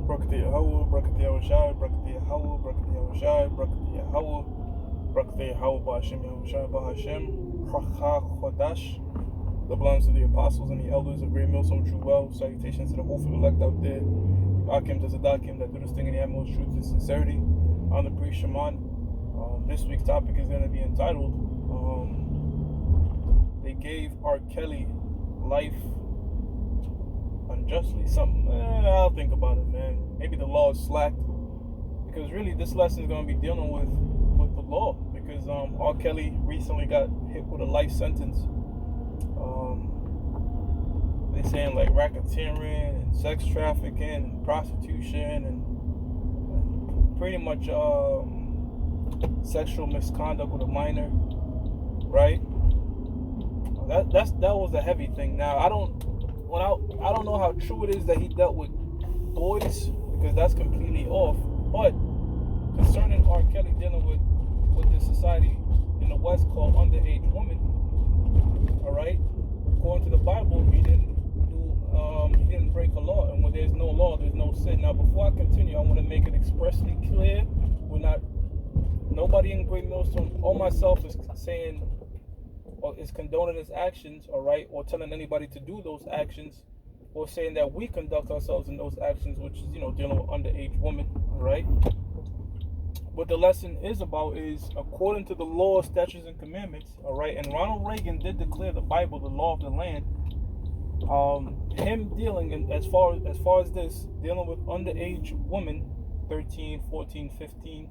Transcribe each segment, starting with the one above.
Brakati Yahweh, Brakati Yahushai, Brakati Yahweh, Brakati Yahushai, Brakati Yahweh, Brakati Yahweh, Ba'ashem Yahushai, Ba'ashem, Chachah Chodash. The belongs to the apostles and the elders of Great Millstone True Well. Salutations to the hopeful elect out there. Akim to Zadakim that do this thing in the utmost truth and sincerity. On the priest Shaman. This week's topic is going to be entitled They Gave R. Kelly Life Unjustly. Something, I'll think about it, man. Maybe the law is slacked. Because really this lesson is going to be dealing with the law. Because R. Kelly recently got hit with a life sentence. They're saying like racketeering and sex trafficking and prostitution and pretty much sexual misconduct with a minor, right? That was the heavy thing. Now I don't know how true it is that he dealt with boys, because that's completely off. But concerning R. Kelly dealing with the society in the West called underage women, all right, according to the Bible, he didn't break a law, and when there's no law, there's no sin. Now, before I continue, I want to make it expressly clear: nobody in Great Millstone or myself is saying or is condoning his actions, all right, or telling anybody to do those actions, or saying that we conduct ourselves in those actions, which is dealing with underage women, all right. What the lesson is about is according to the law, statutes, and commandments, all right. And Ronald Reagan did declare the Bible the law of the land. Him dealing as far as this, dealing with underage women, 13, 14, 15,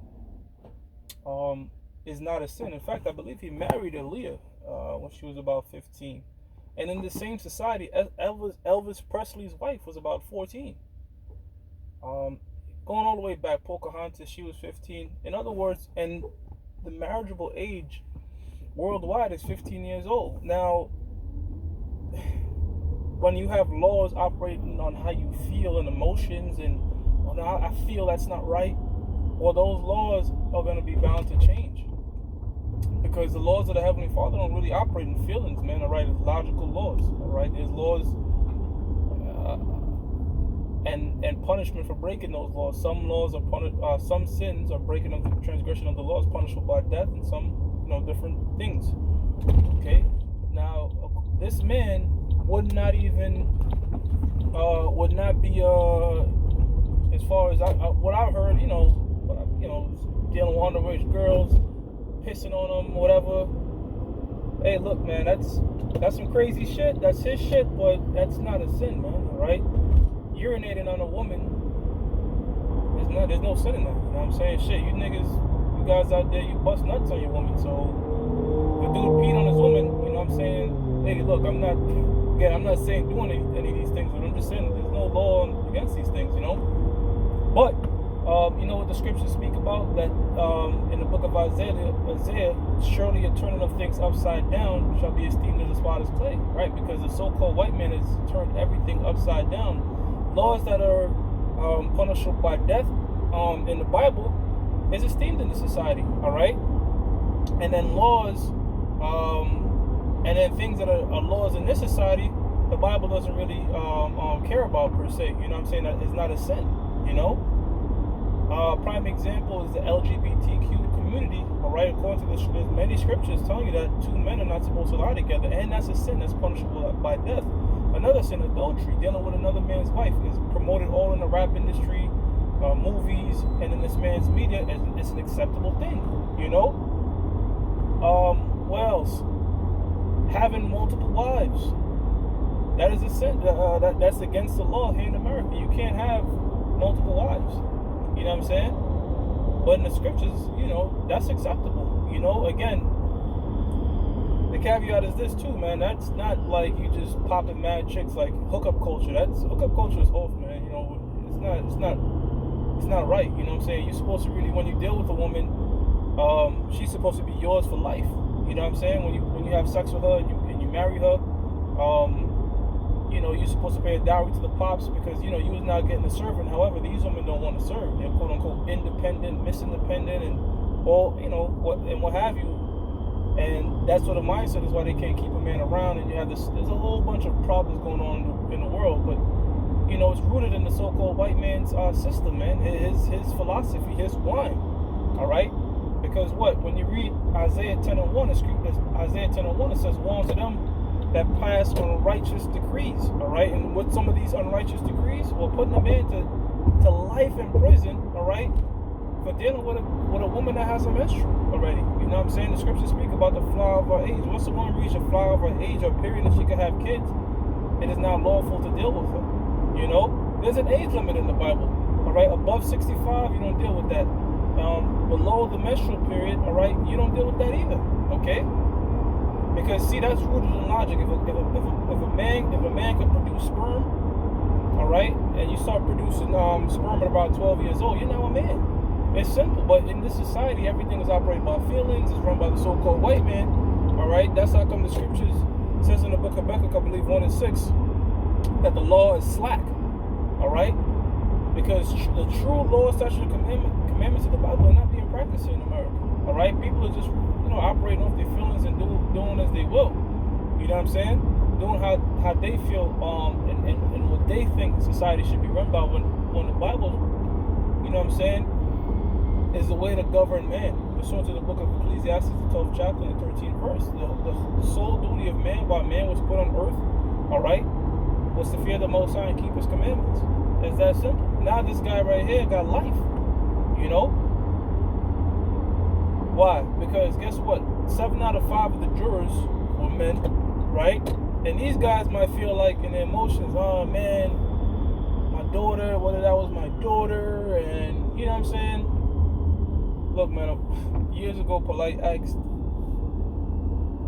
is not a sin. In fact, I believe he married Aaliyah when she was about 15. And in the same society, Elvis Presley's wife was about 14. Going all the way back, Pocahontas, she was 15. In other words, and the marriageable age worldwide is 15 years old. Now, when you have laws operating on how you feel and emotions and I feel that's not right, well, those laws are going to be bound to change, because the laws of the Heavenly Father don't really operate in feelings, man, all right? It's logical laws, all right? There's laws and punishment for breaking those laws. Some laws are some sins or breaking of the transgression of the law is punishable by death, and some different things. Okay, now this man would not be as far as what I heard, dealing with underage girls, pissing on them, whatever. Hey, look, man, that's some crazy shit. That's his shit, but that's not a sin, man. All right, urinating on a woman, there's no sin in that. You know what I'm saying? Shit, you guys out there, you bust nuts on your woman. So if a dude peed on his woman, you know what I'm saying? Hey, look, I'm not saying doing any of these things, but I'm just saying there's no law against these things, But what the scriptures speak about, that in the book of Isaiah, surely a turning of things upside down shall be esteemed as a spotter's clay, right? Because the so-called white man has turned everything upside down. Laws that are punishable by death in the Bible is esteemed in the society, all right? And then laws, and then things that are laws in this society, the Bible doesn't really care about per se. You know what I'm saying? That it's not a sin, Prime example is the LGBTQ community, all right? According to there's many scriptures telling you that two men are not supposed to lie together, and that's a sin that's punishable by death. Another sin, adultery, dealing with another man's wife, is promoted all in the rap industry, movies, and in this man's media. It's an acceptable thing, What else? Having multiple wives, that is a sin. That's against the law here in America. You can't have multiple wives. You know what I'm saying? But in the scriptures, that's acceptable. Again, the caveat is this too, man. That's not like you just popping mad chicks like hookup culture. Hookup culture is off, man. It's not right. You know what I'm saying? You're supposed to really, when you deal with a woman, she's supposed to be yours for life. You know what I'm saying? When you have sex with her and you marry her, you're supposed to pay a dowry to the pops, because you was not getting a servant. However, these women don't want to serve. They're quote unquote independent, misindependent, and what have you. And that's what the mindset is, why they can't keep a man around. And you have there's a whole bunch of problems going on in the world. But you know, it's rooted in the so-called white man's system, man. His philosophy, his wine. All right. Because what? When you read Isaiah 10:1, Isaiah 10:1, it says, "Woe unto them that pass unrighteous decrees." All right. And with some of these unrighteous decrees, we're putting them into life in prison. All right. For dealing with a woman that has a menstrual already. You know what I'm saying? The scriptures speak about the flower of her age. Once a woman reaches a flower of her age or period and she can have kids, it is now lawful to deal with her. You know? There's an age limit in the Bible. Alright? Above 65, you don't deal with that. Below the menstrual period, alright, you don't deal with that either. Okay? Because see, that's rooted in logic. If a man can produce sperm, alright, and you start producing sperm at about 12 years old, you're now a man. It's simple, but in this society, everything is operated by feelings. It's run by the so-called white man. All right, that's how come the scriptures says in the book of Habakkuk, I believe 1:6, that the law is slack. All right, because the true law, statutes, and commandments of the Bible are not being practiced in America. All right, people are just operating off their feelings and doing as they will. You know what I'm saying? Doing how they feel and what they think society should be run by. When the Bible, you know what I'm saying, is the way to govern man. Pursuant to the book of Ecclesiastes, the 12th chapter and the 13th verse. The sole duty of man while man was put on earth, all right, was to fear the Most High and keep his commandments. It's that simple. Now this guy right here got life. You know? Why? Because guess what? 7 out of 5 of the jurors were men, right? And these guys might feel like in their emotions, oh man, my daughter, whether that was my daughter, and you know what I'm saying? Look, man, years ago, Polite asked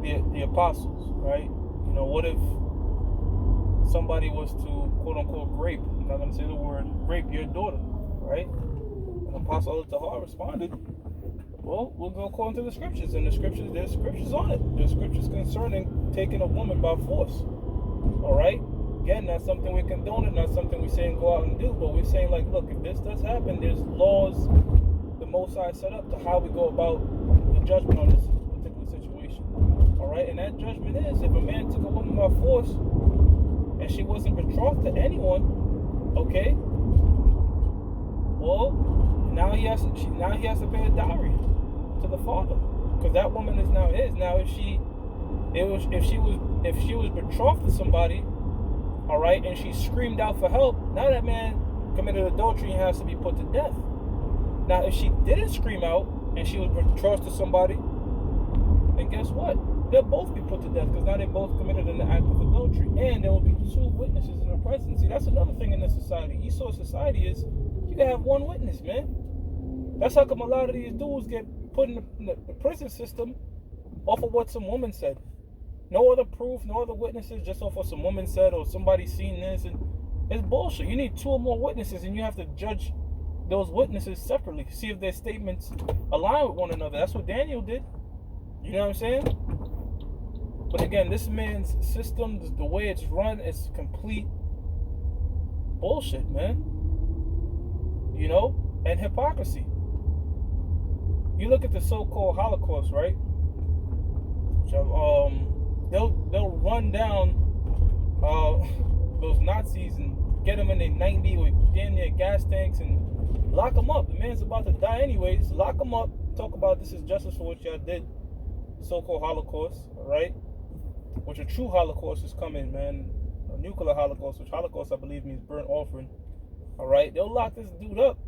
the apostles, right? You know, what if somebody was to, quote unquote, rape, I'm not going to say the word, rape your daughter, right? And Apostle Tahar responded, well, we'll go according to the scriptures. And there's scriptures on it. There's scriptures concerning taking a woman by force, all right? Again, not something we're condoning, not something we're saying go out and do, but we're saying, like, look, if this does happen, there's laws the Most High set up to how we go about the judgment on this particular situation. All right, and that judgment is if a man took a woman by force and she wasn't betrothed to anyone, okay, well, now he has to pay a dowry to the father, because that woman is now his. Now, if she was betrothed to somebody, all right, and she screamed out for help, now that man committed adultery and has to be put to death. Now, if she didn't scream out and she was betrothed to somebody, then guess what? They'll both be put to death, because now they both committed an act of adultery, and there will be 2 witnesses in the presence. See, that's another thing in this society. Esau society is you can have 1 witness, man. That's how come a lot of these dudes get put in the prison system off of what some woman said. No other proof, no other witnesses, just off what some woman said or somebody seen this, and it's bullshit. You need 2 or more witnesses, and you have to judge those witnesses separately, see if their statements align with one another. That's what Daniel did. You know what I'm saying? But again, this man's system, the way it's run, is complete bullshit, man. You know? And hypocrisy. You look at the so-called Holocaust, right? They'll run down those Nazis and get them in their 90 with damn near gas tanks and lock them up. The man's about to die anyways. Lock them up. Talk about this is justice for what y'all did. So-called Holocaust, right? Which a true Holocaust is coming, man. A nuclear Holocaust, which Holocaust, I believe, means burnt offering. All right? They'll lock this dude up,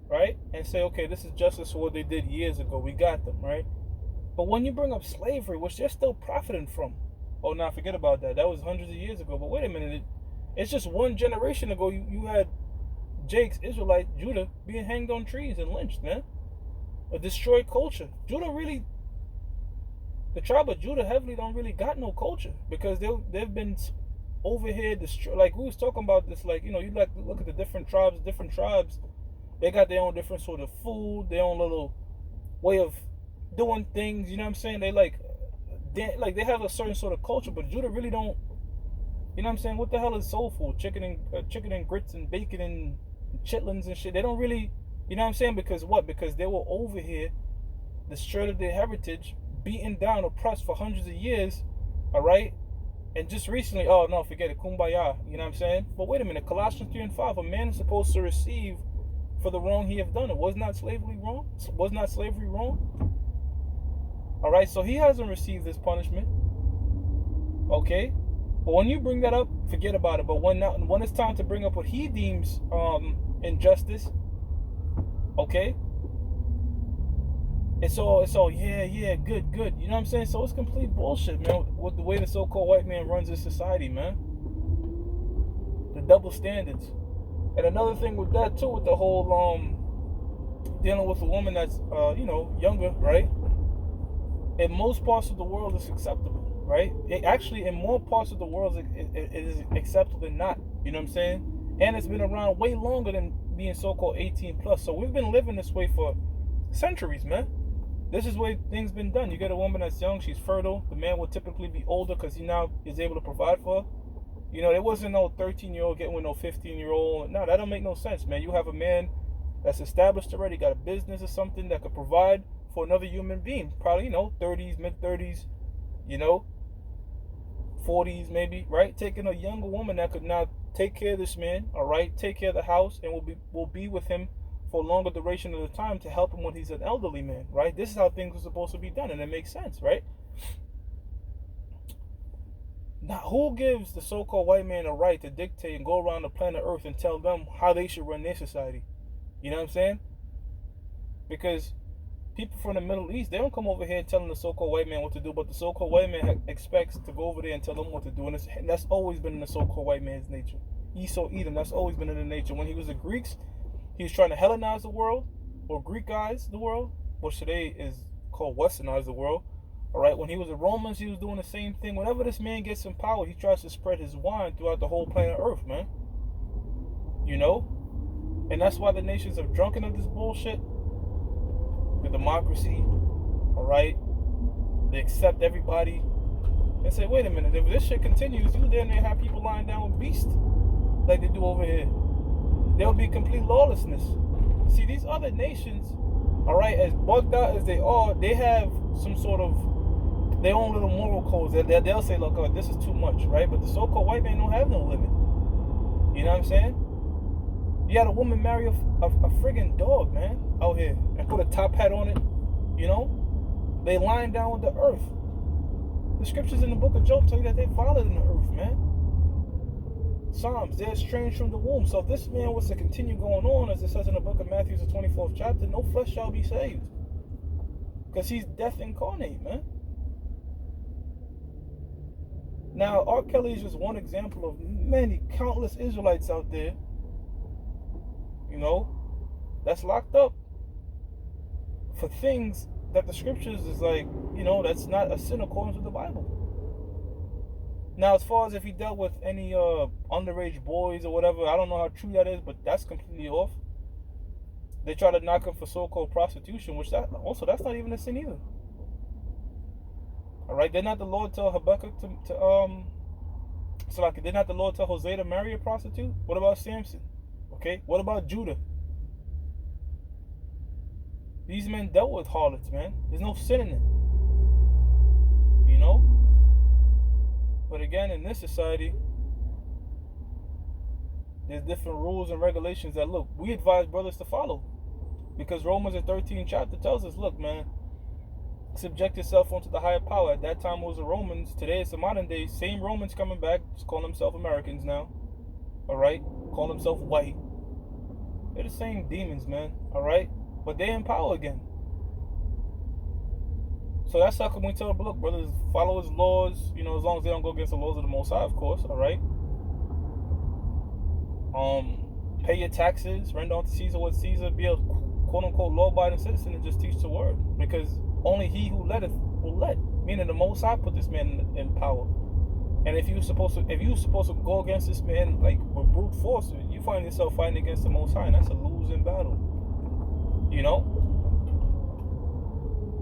right? And say, okay, this is justice for what they did years ago. We got them, right? But when you bring up slavery, which they're still profiting from, oh, now forget about that. That was hundreds of years ago. But wait a minute. It's just 1 generation ago you had Jake's Israelite, Judah, being hanged on trees and lynched, man. A destroyed culture. The tribe of Judah heavily don't really got no culture, because they've been over here destroyed. Like we was talking about this, like, you like look at the different tribes, they got their own different sort of food, their own little way of doing things, you know what I'm saying? They they have a certain sort of culture, but Judah really don't, you know what I'm saying? What the hell is soul food? Chicken and grits and bacon and chitlins and shit. They don't really, you know what I'm saying? Because what? Because they were over here, destroyed their heritage, beaten down, oppressed for hundreds of years, all right? And just recently, oh no, forget it, kumbaya, you know what I'm saying? But wait a minute, Colossians 3 and 5, a man is supposed to receive for the wrong he have done. It was not slavery wrong? Was not slavery wrong? All right, so he hasn't received this punishment. Okay, but when you bring that up, forget about it. But when it's time to bring up what he deems injustice, okay, it's all yeah, good. You know what I'm saying? So it's complete bullshit, man. With the way the so-called white man runs his society, man. The double standards. And another thing with that too, with the whole dealing with a woman that's younger, right? In most parts of the world, it's acceptable, right? Actually, in more parts of the world, it is acceptable than not. You know what I'm saying? And it's been around way longer than being so-called 18 plus. So we've been living this way for centuries, man. This is the way things been done. You get a woman that's young, she's fertile. The man will typically be older because he now is able to provide for her. You know, there wasn't no 13-year-old getting with no 15-year-old. No, that don't make no sense, man. You have a man that's established already, got a business or something that could provide for another human being. Probably, 30s, mid-30s, 40s maybe, right? Taking a younger woman that could now take care of this man, all right? Take care of the house and will be with him for a longer duration of the time to help him when he's an elderly man, right? This is how things are supposed to be done, and it makes sense, right? Now, who gives the so-called white man a right to dictate and go around the planet Earth and tell them how they should run their society? You know what I'm saying? Because people from the Middle East, they don't come over here telling the so-called white man what to do, but the so-called white man expects to go over there and tell them what to do, and that's always been in the so-called white man's nature. Esau, Edom, that's always been in the nature. When he was the Greeks, he was trying to Hellenize the world, or Greekize the world, which today is called Westernize the world. All right, when he was the Romans, he was doing the same thing. Whenever this man gets in power, he tries to spread his wine throughout the whole planet Earth, man. And that's why the nations are drunken of this bullshit. The democracy, all right? They accept everybody. And say, wait a minute, if this shit continues, you then have people lying down with beasts like they do over here. There'll be complete lawlessness. See, these other nations, all right, as bugged out as they are, they have some sort of their own little moral codes. They'll say, look, oh, this is too much, right? But the so-called white man don't have no limit. You know what I'm saying? You had a woman marry a friggin' dog, man, out here, and put a top hat on it. They lying down with the earth. The scriptures in the book of Job tell you that they violated the earth, man. Psalms, they're estranged from the womb. So if this man was to continue going on, as it says in the book of Matthew, the 24th chapter, no flesh shall be saved. Because he's death incarnate, man. Now, R. Kelly is just one example of many, countless Israelites out there, that's locked up for things that the scriptures is like, that's not a sin according to the Bible. Now, as far as if he dealt with any underage boys or whatever, I don't know how true that is, but that's completely off. They try to knock him for so-called prostitution, which that's not even a sin either. All right, did not the Lord tell Habakkuk did not the Lord tell Hosea to marry a prostitute? What about Samson? Okay, what about Judah? These men dealt with harlots, man. There's no sin in it. But again, in this society, there's different rules and regulations that, look, we advise brothers to follow. Because Romans, the 13th chapter, tells us, look, man, subject yourself unto the higher power. At that time it was the Romans. Today it's the modern day. Same Romans coming back, just calling themselves Americans now. All right? Call themselves white. They're the same demons, man. All right? But they're in power again. So that's how come we tell, look, brothers, follow his laws, as long as they don't go against the laws of the Most High, of course, all right? Pay your taxes, render unto Caesar what Caesar, be a quote-unquote law-abiding citizen, and just teach the word. Because only he who letteth will let. Meaning the Most High put this man in power. And if you're supposed to go against this man like with brute force, you find yourself fighting against the Most High, and that's a losing battle.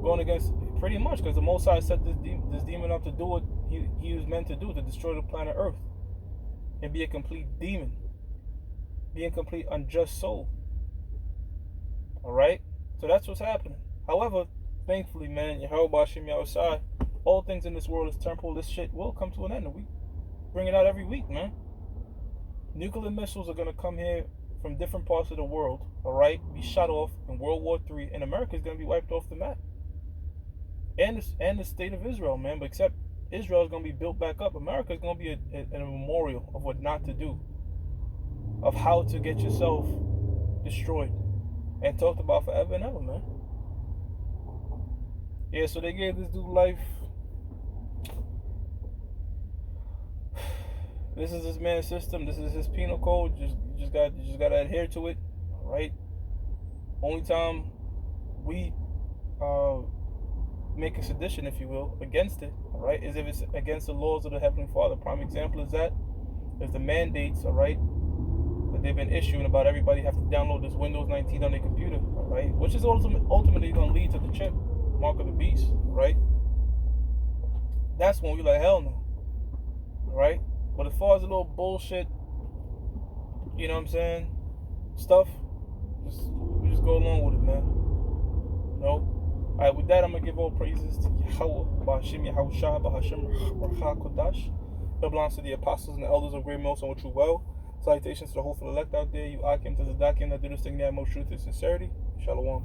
Going against, pretty much, because the Most High set this demon up to do what he was meant to do, to destroy the planet Earth and be a complete demon, be a complete unjust soul. All right, so that's what's happening. However, thankfully, man, Yahweh Shem Yahushai, all things in this world is temporal. This shit will come to an end. bring it out every week, man. Nuclear missiles are gonna come here from different parts of the world, all right, be shot off in World War III, and America is gonna be wiped off the map. And the state of Israel, man. But except Israel is gonna be built back up. America is gonna be a memorial of what not to do, of how to get yourself destroyed, and talked about forever and ever, man. Yeah, so they gave this dude life. This is this man's system. This is his penal code. You just gotta adhere to it, right? Only time we make a sedition, if you will, against it, all right, is if it's against the laws of the Heavenly Father. Prime example is that is the mandates, all right, that they've been issuing about everybody have to download this Windows 19 on their computer, all right, which is ultimately going to lead to the chip, mark of the beast, right? That's when we like, hell no, all right? But as far as the little bullshit, you know what I'm saying, stuff, we just go along with it, man. No. Alright, with that, I'm going to give all praises to Yahweh, Ba'ashim Yahushua, Ba'ashim Racha Kodash. It belongs to the apostles and the elders of great most and true well. Salutations to the whole elect out there. You Akim to the Dakim that do this thing that most truth and sincerity. Shalom.